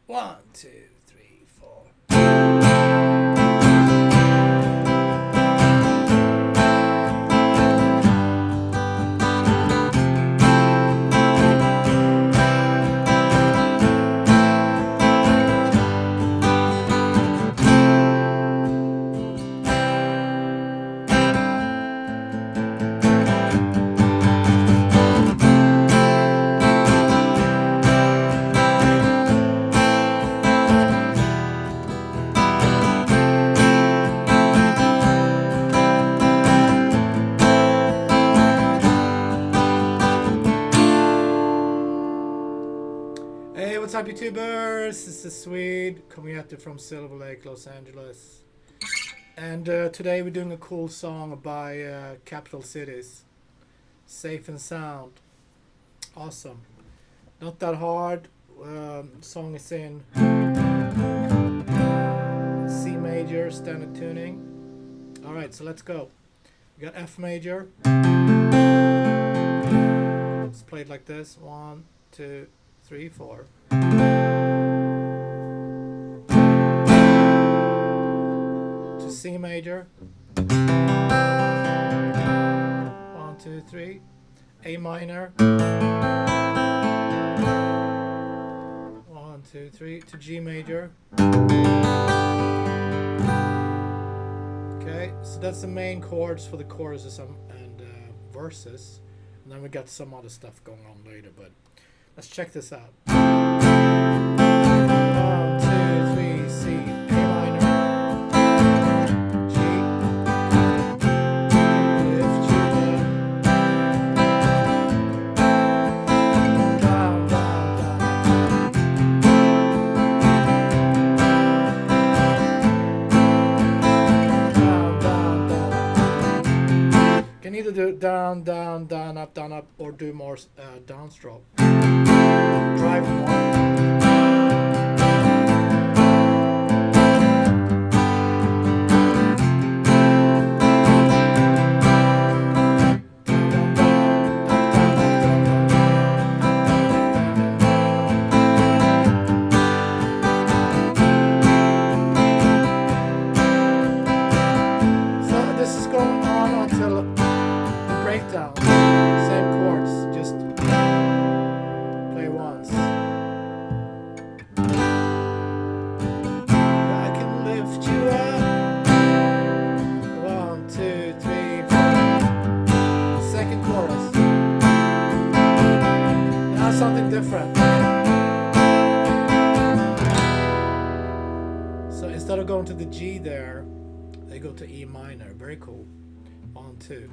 1, 2, 3, 4. Hey, what's up, YouTubers? This is Swede coming at you from Silver Lake, Los Angeles. And today we're doing a cool song by Capital Cities. Safe and Sound. Awesome. Not that hard. Song is in C major, standard tuning. Alright, so let's go. We got F major. It's played like this. 1, 2, 3, 4. To C major. 1, 2, 3. A minor. 1, 2, 3. To G major. Okay, so that's the main chords for the choruses and verses. And then we got some other stuff going on later, but let's check this out. 1, 2, 3, C, A minor, G, lift you down, down, down, down, down, down, down. Can either do down, down, down, up, or do more downstroke. Drive more. So this is going on until the breakdown. Same chords, just play once. I can lift you up. 1, 2, 3, 4. Second chorus. Now something different. So instead of going to the G there, they go to E minor. Very cool. 1, 2.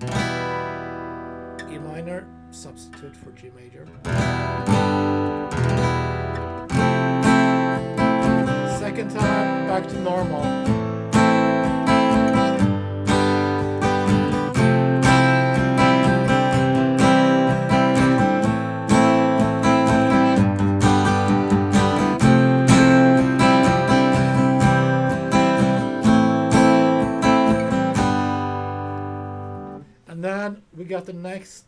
E minor, substitute for G major. Second time, back to normal. And then we got the next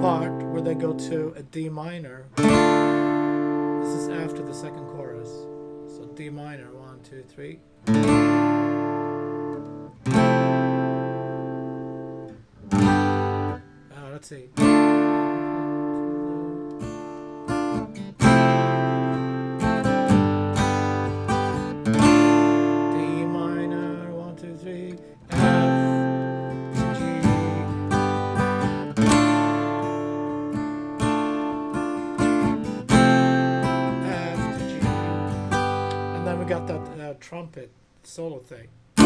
part where they go to a D minor. This is after the second chorus. So D minor, 1, 2, 3. Let's see. Got that trumpet solo thing. Yeah,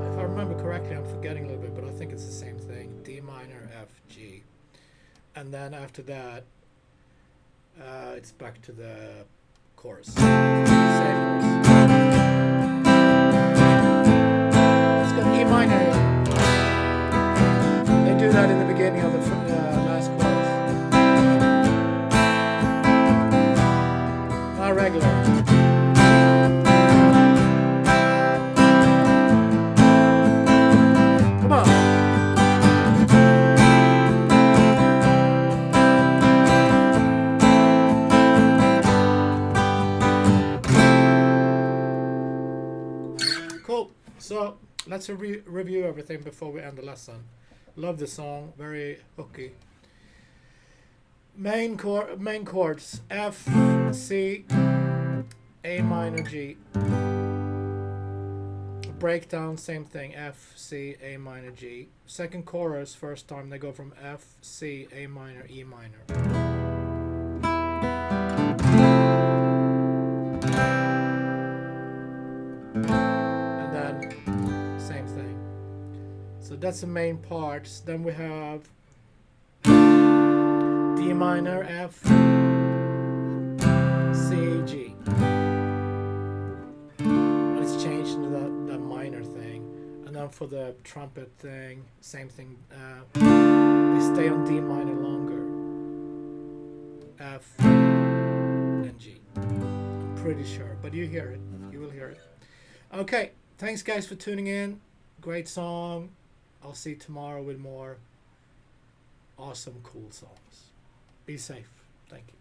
if I remember correctly, I'm forgetting a little bit, but I think it's the same thing. D minor, F, G. And then after that, it's back to the chorus. Same chorus. Let's go E minor. They do that in the beginning of the last chorus. let's review everything before we end the lesson. Love the song, very hooky. Main chords: F, C, A minor, G. Breakdown, same thing: F, C, A minor, G. Second chorus, first time they go from F, C, A minor, E minor. And then same thing. So that's the main parts. Then we have D minor, F, C, G. And it's changed into the minor thing. And then for the trumpet thing, same thing. They stay on D minor longer. F and G. I'm pretty sure, but you hear it. You will hear it. Okay, thanks guys for tuning in. Great song. I'll see you tomorrow with more awesome, cool songs. Be safe. Thank you.